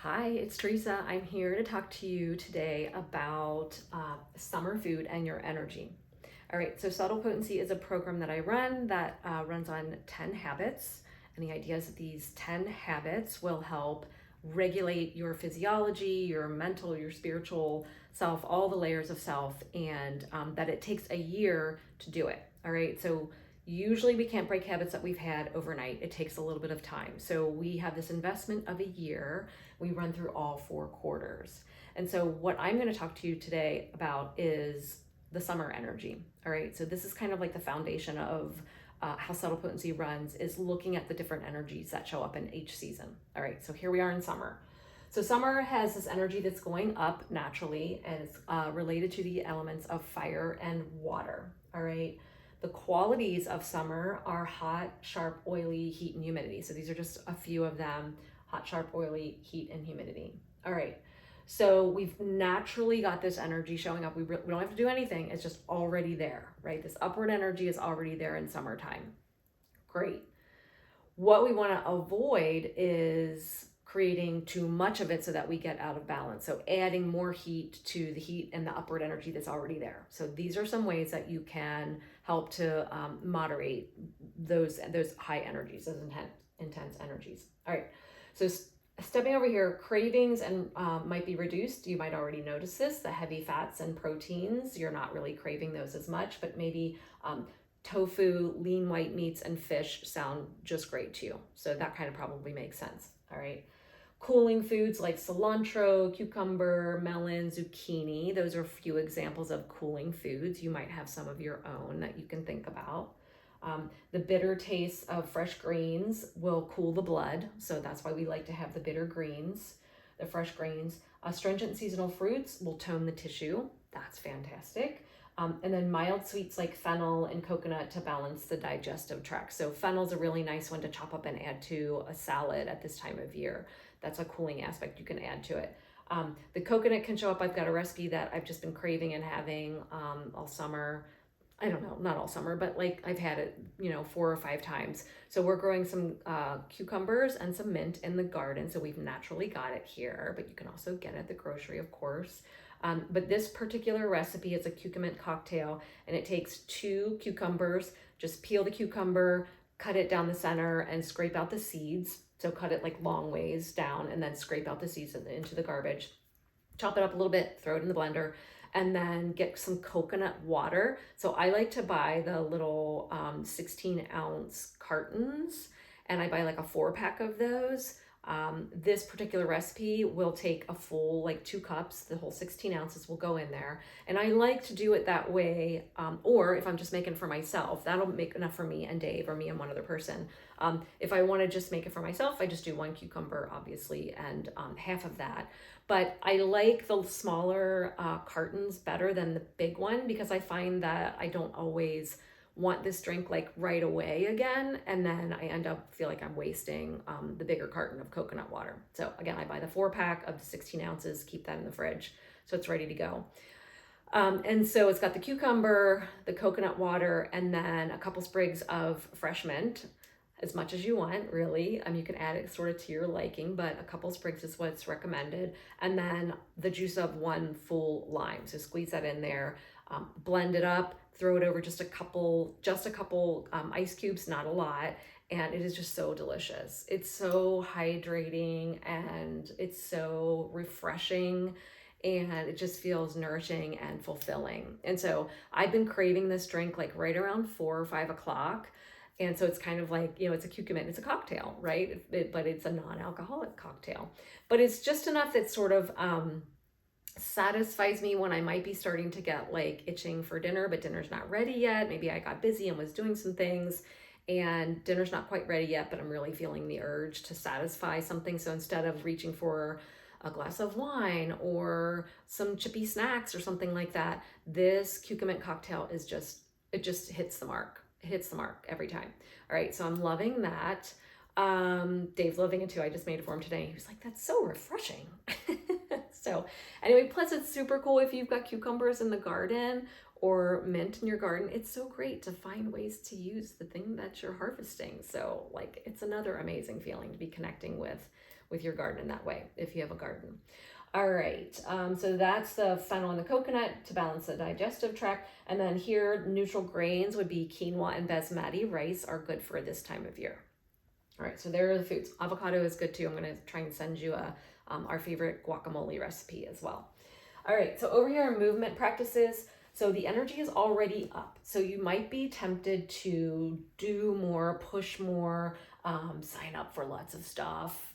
Hi, it's Teresa. I'm here to talk to you today about summer food and your energy. All right, so Subtle Potency is a program that I run that runs on 10 habits. And the idea is that these 10 habits will help regulate your physiology, your mental, your spiritual self, all the layers of self, and that it takes a year to do it. All right, so usually we can't break habits that we've had overnight. It takes a little bit of time. So we have this investment of a year. We run through all 4 quarters. And so what I'm going to talk to you today about is the summer energy. All right, so this is kind of like the foundation of how Subtle Potency runs, is looking at the different energies that show up in each season. All right, so here we are in summer. So summer has this energy that's going up naturally, and it's related to the elements of fire and water. All right. The qualities of summer are hot, sharp, oily, heat, and humidity. So these are just a few of them: hot, sharp, oily, heat, and humidity. All right. So we've naturally got this energy showing up. We don't have to do anything. It's just already there, right? This upward energy is already there in summertime. Great. What we want to avoid is creating too much of it so that we get out of balance. So adding more heat to the heat and the upward energy that's already there. So these are some ways that you can help to moderate those high energies, those intense energies. All right. So stepping over here, cravings and might be reduced. You might already notice this. The heavy fats and proteins, you're not really craving those as much, but maybe tofu, lean white meats, and fish sound just great to you. So that kind of probably makes sense. All right. Cooling foods like cilantro, cucumber, melon, zucchini. Those are a few examples of cooling foods. You might have some of your own that you can think about. The bitter taste of fresh greens will cool the blood. So that's why we like to have the bitter greens, the fresh greens. Astringent seasonal fruits will tone the tissue. That's fantastic. And then mild sweets like fennel and coconut to balance the digestive tract. So fennel is a really nice one to chop up and add to a salad at this time of year. That's a cooling aspect you can add to it. The coconut can show up. I've got a recipe that I've just been craving and having all summer. I don't know, not all summer, but like I've had it, 4 or 5 times. So we're growing some cucumbers and some mint in the garden. So we've naturally got it here, but you can also get it at the grocery, of course. But this particular recipe is a cucumin cocktail, and it takes 2 cucumbers. Just peel the cucumber, cut it down the center, and scrape out the seeds. So cut it like long ways down, and then scrape out the seeds into the garbage. Chop it up a little bit, throw it in the blender, and then get some coconut water. So I like to buy the little 16-ounce cartons, and I buy like a 4-pack of those. This particular recipe will take a full, like 2 cups, the whole 16 ounces will go in there. And I like to do it that way. Or if I'm just making for myself, that'll make enough for me and Dave, or me and one other person. If I want to just make it for myself, I just do 1 cucumber, obviously, and half of that. But I like the smaller cartons better than the big one, because I find that I don't always want this drink like right away again, and then I end up feel like I'm wasting the bigger carton of coconut water. So again, I buy the 4-pack of the 16 ounces, keep that in the fridge so it's ready to go. And so it's got the cucumber, the coconut water, and then a couple sprigs of fresh mint, as much as you want, really. You can add it sort of to your liking, but a couple sprigs is what's recommended. And then the juice of 1 full lime. So squeeze that in there, blend it up, throw it over just a couple ice cubes, not a lot. And it is just so delicious. It's so hydrating and it's so refreshing, and it just feels nourishing and fulfilling. And so I've been craving this drink like right around 4 or 5 o'clock. And so it's kind of like, it's a cucumin, it's a cocktail, right? But it's a non-alcoholic cocktail. But it's just enough that sort of satisfies me when I might be starting to get like itching for dinner, but dinner's not ready yet. Maybe I got busy and was doing some things, and dinner's not quite ready yet, but I'm really feeling the urge to satisfy something. So instead of reaching for a glass of wine or some chippy snacks or something like that, this cucumin cocktail is it just hits the mark. It hits the mark every time. All right, so I'm loving that. Dave's loving it too. I just made it for him today. He was like, that's so refreshing. So anyway, plus it's super cool if you've got cucumbers in the garden, or mint in your garden, it's so great to find ways to use the thing that you're harvesting. So like, it's another amazing feeling to be connecting with your garden in that way, if you have a garden. All right, so that's the fennel and the coconut to balance the digestive tract. And then here, neutral grains would be quinoa and basmati rice are good for this time of year. All right, so there are the foods. Avocado is good too. I'm gonna try and send you our favorite guacamole recipe as well. All right, so over here are movement practices. So the energy is already up. So you might be tempted to do more, push more, sign up for lots of stuff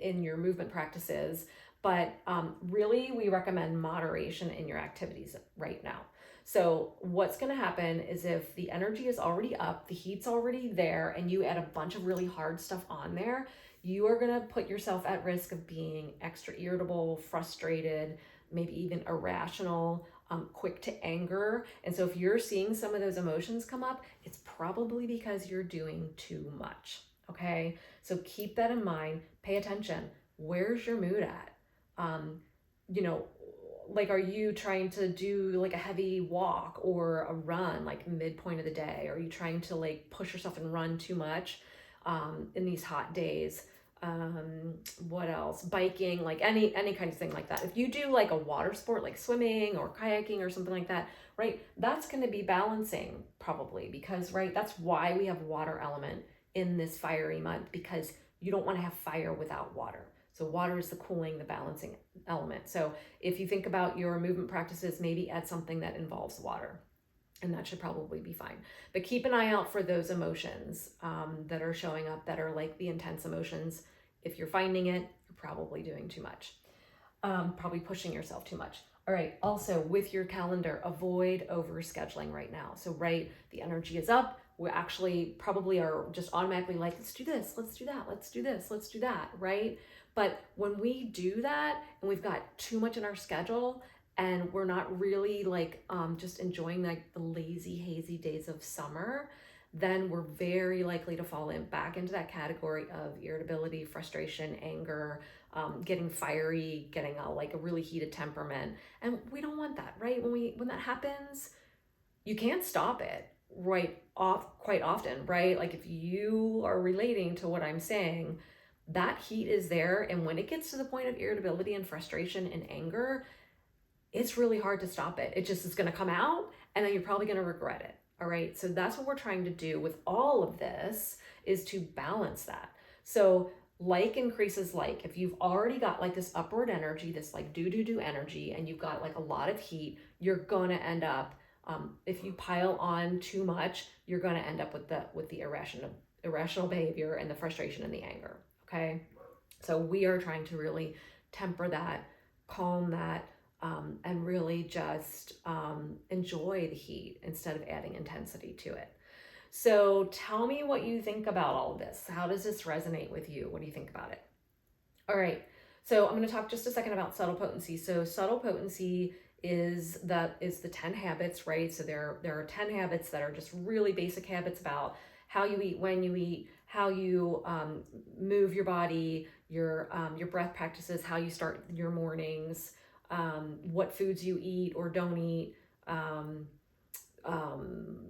in your movement practices. But really, we recommend moderation in your activities right now. So what's going to happen is if the energy is already up, the heat's already there, and you add a bunch of really hard stuff on there, you are going to put yourself at risk of being extra irritable, frustrated, maybe even irrational, quick to anger. And so if you're seeing some of those emotions come up, it's probably because you're doing too much. Okay, so keep that in mind. Pay attention. Where's your mood at? You know, like, are you trying to do like a heavy walk or a run like midpoint of the day? Are you trying to like push yourself and run too much in these hot days? What else? Biking, like any kind of thing like that. If you do like a water sport like swimming or kayaking or something like that, right, that's going to be balancing probably, because right, that's why we have water element in this fiery month, because you don't want to have fire without water. So water is the cooling, the balancing element. So if you think about your movement practices, maybe add something that involves water, and that should probably be fine. But keep an eye out for those emotions that are showing up that are like the intense emotions. If you're finding it, you're probably doing too much, probably pushing yourself too much. All right, also with your calendar, avoid overscheduling right now. So right, the energy is up. We actually probably are just automatically like, let's do this, let's do that, let's do this, let's do that, right? But when we do that and we've got too much in our schedule and we're not really like just enjoying like the lazy, hazy days of summer, then we're very likely to fall back into that category of irritability, frustration, anger, getting fiery, getting like a really heated temperament. And we don't want that, right? When that happens, you can't stop it quite often, right? Like if you are relating to what I'm saying, that heat is there. And when it gets to the point of irritability and frustration and anger, it's really hard to stop it. It just is going to come out, and then you're probably going to regret it. All right. So that's what we're trying to do with all of this, is to balance that. So like increases like. If you've already got like this upward energy, this like do energy, and you've got like a lot of heat, you're going to end up, if you pile on too much, you're going to end up with the irrational behavior and the frustration and the anger. Okay. So we are trying to really temper that, calm that, and really just enjoy the heat instead of adding intensity to it. So tell me what you think about all of this. How does this resonate with you? What do you think about it? All right. So I'm going to talk just a second about subtle potency. So subtle potency is the 10 habits, right? So there are 10 habits that are just really basic habits about how you eat, when you eat, how you move your body, your breath practices, how you start your mornings, what foods you eat or don't eat,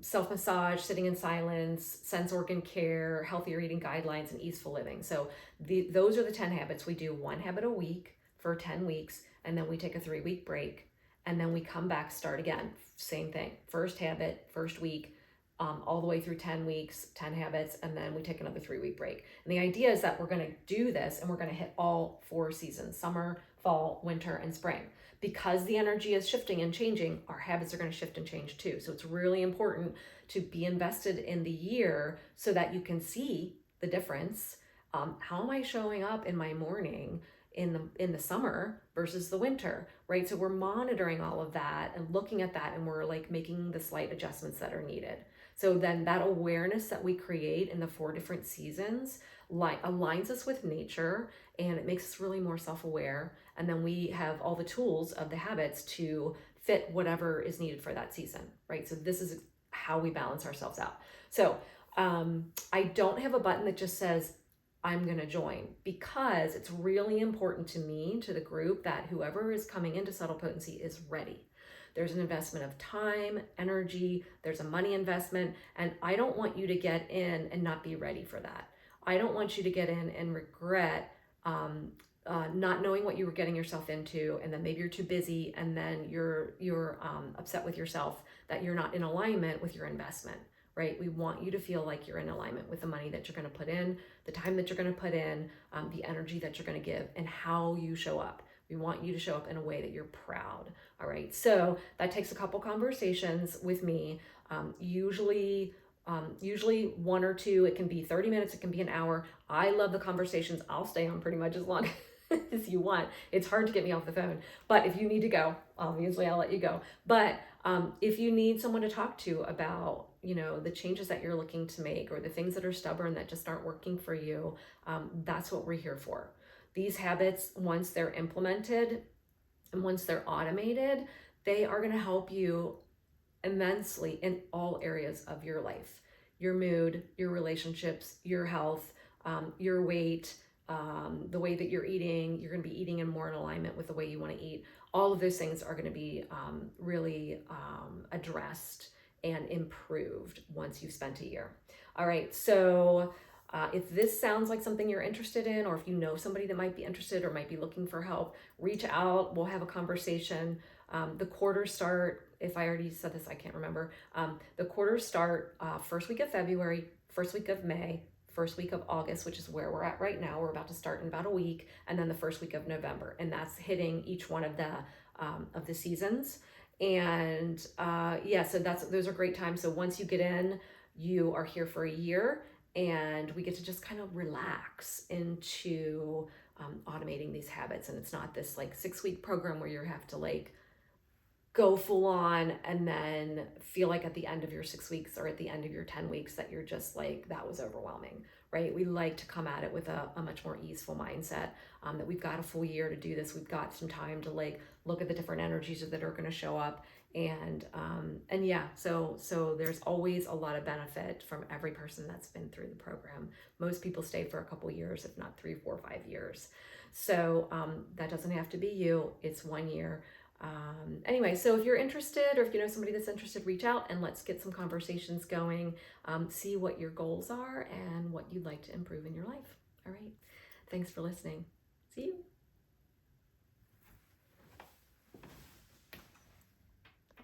self-massage, sitting in silence, sense organ care, healthier eating guidelines, and easeful living. So those are the 10 habits. We do one habit a week for 10 weeks, and then we take a 3-week break, and then we come back, start again. Same thing. First habit, first week, all the way through 10 weeks, 10 habits, and then we take another 3-week break. And the idea is that we're going to do this and we're going to hit all 4 seasons: summer, fall, winter, and spring. Because the energy is shifting and changing, our habits are going to shift and change too. So it's really important to be invested in the year so that you can see the difference. How am I showing up in my morning in the summer versus the winter, right? So we're monitoring all of that and looking at that, and we're like making the slight adjustments that are needed. So then that awareness that we create in the 4 different seasons aligns us with nature, and it makes us really more self-aware. And then we have all the tools of the habits to fit whatever is needed for that season, right? So this is how we balance ourselves out. So I don't have a button that just says, I'm going to join, because it's really important to me, to the group, that whoever is coming into subtle potency is ready. There's an investment of time, energy, there's a money investment, and I don't want you to get in and not be ready for that. I don't want you to get in and regret not knowing what you were getting yourself into, and then maybe you're too busy, and then you're upset with yourself that you're not in alignment with your investment. Right? We want you to feel like you're in alignment with the money that you're going to put in, the time that you're going to put in, the energy that you're going to give, and how you show up. We want you to show up in a way that you're proud. All right. So that takes a couple conversations with me. Usually one or two. It can be 30 minutes. It can be an hour. I love the conversations. I'll stay on pretty much as long as you want. It's hard to get me off the phone, but if you need to go, obviously I'll let you go. But if you need someone to talk to about, the changes that you're looking to make, or the things that are stubborn that just aren't working for you, that's what we're here for. These habits, once they're implemented and once they're automated, they are going to help you immensely in all areas of your life: your mood, your relationships, your health, your weight, the way that you're eating. You're going to be eating in more in alignment with the way you want to eat. All of those things are going to be really addressed and improved once you've spent a year. All right, so if this sounds like something you're interested in, or if you know somebody that might be interested or might be looking for help, reach out. We'll have a conversation. The quarters start, if I already said this, I can't remember. The quarters start first week of February, first week of May, first week of August, which is where we're at right now. We're about to start in about a week, and then the first week of November, and that's hitting each one of the seasons. And so those are great times. So once you get in, you are here for a year, and we get to just kind of relax into automating these habits. And it's not this like 6-week program where you have to like go full on and then feel like at the end of your 6 weeks or at the end of your 10 weeks that you're just like, that was overwhelming, right? We like to come at it with a much more easeful mindset, that we've got a full year to do this. We've got some time to like look at the different energies that are going to show up. And so there's always a lot of benefit from every person that's been through the program. Most people stay for a couple years, if not 3, 4, 5 years. So that doesn't have to be you. It's 1 year. Anyway, so if you're interested, or if you know somebody that's interested, reach out and let's get some conversations going. See what your goals are and what you'd like to improve in your life. All right. Thanks for listening. See you.